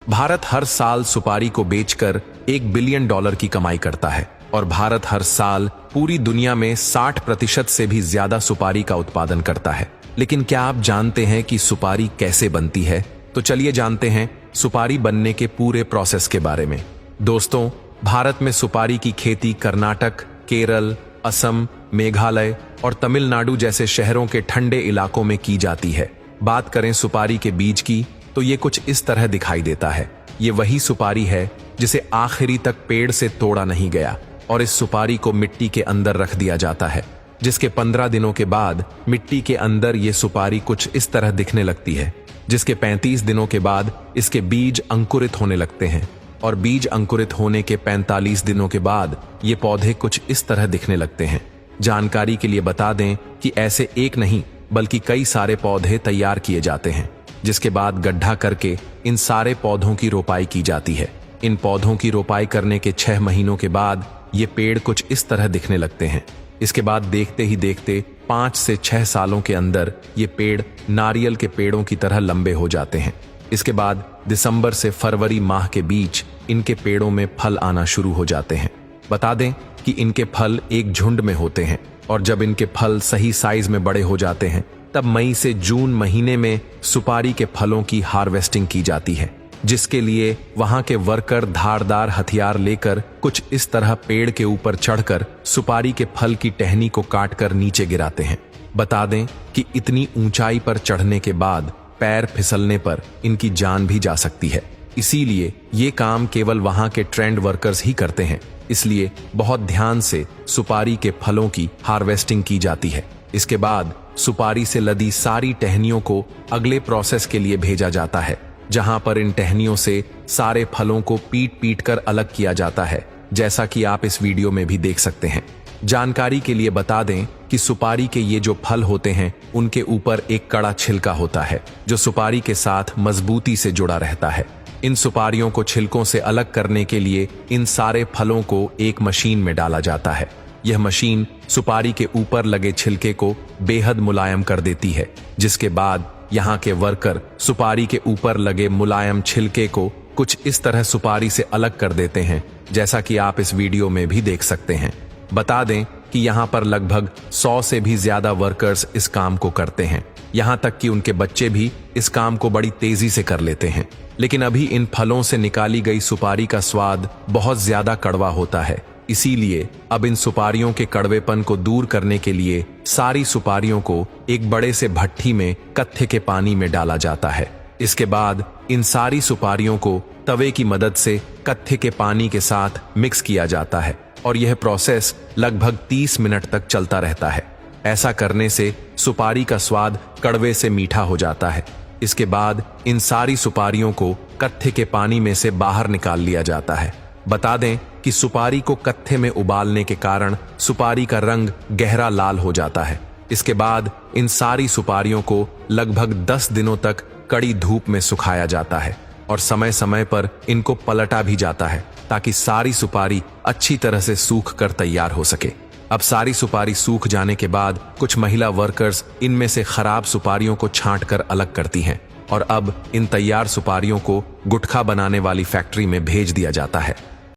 भारत हर साल सुपारी को बेचकर $1 बिलियन की कमाई करता है और भारत हर साल पूरी दुनिया में 60% से भी ज्यादा सुपारी का उत्पादन करता है। लेकिन क्या आप जानते हैं कि सुपारी कैसे बनती है? तो चलिए जानते हैं सुपारी बनने के पूरे प्रोसेस के बारे में। दोस्तों, भारत में सुपारी की खेती कर्नाटक, केरल, असम, मेघालय और तमिलनाडु जैसे शहरों के ठंडे इलाकों में की जाती है। बात करें सुपारी के बीज की तो ये कुछ इस तरह दिखाई देता है। ये वही सुपारी है जिसे आखिरी तक पेड़ से तोड़ा नहीं गया और इस सुपारी को मिट्टी के अंदर रख दिया जाता है, जिसके 15 दिनों के बाद मिट्टी के अंदर ये सुपारी कुछ इस तरह दिखने लगती है, जिसके 35 दिनों के बाद इसके बीज अंकुरित होने लगते हैं और बीज अंकुरित होने के 45 दिनों के बाद ये पौधे कुछ इस तरह दिखने लगते हैं। जानकारी के लिए बता दें कि ऐसे एक नहीं बल्कि कई सारे पौधे तैयार किए जाते हैं, जिसके बाद गड्ढा करके इन सारे पौधों की रोपाई की जाती है। इन पौधों की रोपाई करने के 6 महीनों के बाद ये पेड़ कुछ इस तरह दिखने लगते हैं। इसके बाद देखते ही देखते 5 से 6 सालों के अंदर ये पेड़ नारियल के पेड़ों की तरह लंबे हो जाते हैं। इसके बाद दिसंबर से फरवरी माह के बीच इनके पेड़ों में फल आना शुरू हो जाते हैं। बता दें कि इनके फल एक झुंड में होते हैं और जब इनके फल सही साइज में बड़े हो जाते हैं तब मई से जून महीने में सुपारी के फलों की हार्वेस्टिंग की जाती है, जिसके लिए वहां के वर्कर धारदार हथियार लेकर कुछ इस तरह पेड़ के ऊपर चढ़कर सुपारी के फल की टहनी को काटकर नीचे गिराते हैं। बता दें कि इतनी ऊंचाई पर चढ़ने के बाद पैर फिसलने पर इनकी जान भी जा सकती है। इसीलिए ये काम केवल वहां के ट्रेंड वर्कर्स ही करते हैं। इसलिए बहुत ध्यान से सुपारी के फलों की हार्वेस्टिंग की जाती है। इसके बाद सुपारी से लदी सारी टहनियों को अगले प्रोसेस के लिए भेजा जाता है, जहां पर इन टहनियों से सारे फलों को पीट पीट कर अलग किया जाता है, जैसा कि आप इस वीडियो में भी देख सकते हैं। जानकारी के लिए बता दें कि सुपारी के ये जो फल होते हैं उनके ऊपर एक कड़ा छिलका होता है जो सुपारी के साथ मजबूती से जुड़ा रहता है। इन सुपारियों को छिलकों से अलग करने के लिए इन सारे फलों को एक मशीन में डाला जाता है। यह मशीन सुपारी के ऊपर लगे छिलके को बेहद मुलायम कर देती है, जिसके बाद यहाँ के वर्कर सुपारी के ऊपर लगे मुलायम छिलके को कुछ इस तरह सुपारी से अलग कर देते हैं, जैसा कि आप इस वीडियो में भी देख सकते हैं। बता दें कि यहाँ पर लगभग 100 से भी ज्यादा वर्कर्स इस काम को करते हैं। यहाँ तक कि उनके बच्चे भी इस काम को बड़ी तेजी से कर लेते हैं। लेकिन अभी इन फलों से निकाली गई सुपारी का स्वाद बहुत ज्यादा कड़वा होता है। इसीलिए अब इन सुपारियों के कड़वेपन को दूर करने के लिए सारी सुपारियों को एक बड़े से भट्ठी में कत्थे के पानी में डाला जाता है। इसके बाद इन सारी सुपारियों को तवे की मदद से कत्थे के पानी के साथ मिक्स किया जाता है और यह प्रोसेस लगभग 30 मिनट तक चलता रहता है। ऐसा करने से सुपारी का स्वाद कड़वे से मीठा हो जाता है। इसके बाद इन सारी सुपारियों को कत्थे के पानी में से बाहर निकाल लिया जाता है। बता दें कि सुपारी को कत्थे में उबालने के कारण सुपारी का रंग गहरा लाल हो जाता है। इसके बाद इन सारी सुपारियों को लगभग 10 दिनों तक कड़ी धूप में सुखाया जाता है और समय समय पर इनको पलटा भी जाता है ताकि सारी सुपारी अच्छी तरह से सूख कर तैयार हो सके। अब सारी सुपारी सूख जाने के बाद कुछ महिला वर्कर्स इनमें से खराब सुपारियों को छांट कर अलग करती हैं और अब इन तैयार सुपारियों को गुटखा बनाने वाली फैक्ट्री में भेज दिया जाता है।